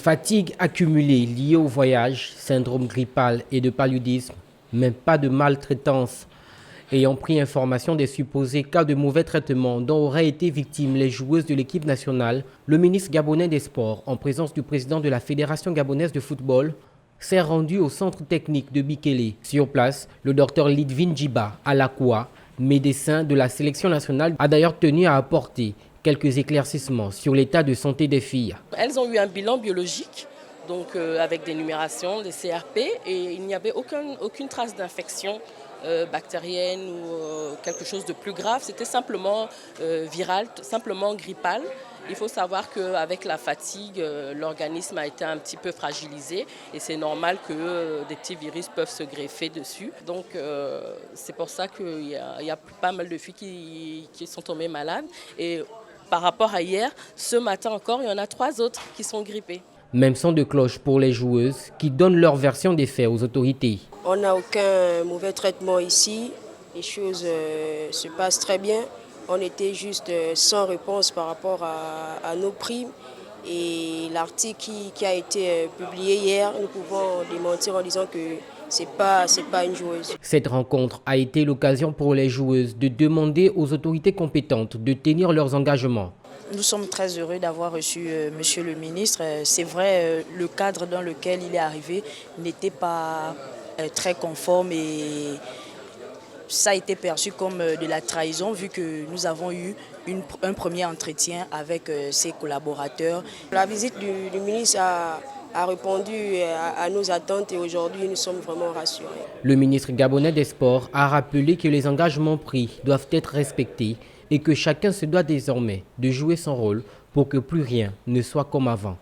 Fatigue accumulée liée au voyage, syndrome grippal et de paludisme, mais pas de maltraitance. Ayant pris information des supposés cas de mauvais traitement dont auraient été victimes les joueuses de l'équipe nationale, le ministre gabonais des Sports, en présence du président de la Fédération gabonaise de football, s'est rendu au centre technique de Bikele. Sur place, le docteur Lidvin Djiba Alakoua, médecin de la sélection nationale, a d'ailleurs tenu à apporter quelques éclaircissements sur l'état de santé des filles. Elles ont eu un bilan biologique, donc avec des numérations, des CRP, et il n'y avait aucune trace d'infection bactérienne ou quelque chose de plus grave. C'était simplement viral, simplement grippal. Il faut savoir qu'avec la fatigue, l'organisme a été un petit peu fragilisé et c'est normal que des petits virus peuvent se greffer dessus. Donc c'est pour ça qu'il y a pas mal de filles qui sont tombées malades. Et par rapport à hier, ce matin encore, il y en a 3 autres qui sont grippées. Même son de cloche pour les joueuses qui donnent leur version des faits aux autorités. On n'a aucun mauvais traitement ici. Les choses se passent très bien. On était juste sans réponse par rapport à nos primes. Et l'article qui a été publié hier, nous pouvons démentir en disant que c'est pas une joueuse. Cette rencontre a été l'occasion pour les joueuses de demander aux autorités compétentes de tenir leurs engagements. Nous sommes très heureux d'avoir reçu Monsieur le ministre. C'est vrai, le cadre dans lequel il est arrivé n'était pas très conforme et ça a été perçu comme de la trahison vu que nous avons eu un premier entretien avec ses collaborateurs. La visite du ministre a répondu à nos attentes et aujourd'hui nous sommes vraiment rassurés. Le ministre gabonais des Sports a rappelé que les engagements pris doivent être respectés et que chacun se doit désormais de jouer son rôle pour que plus rien ne soit comme avant.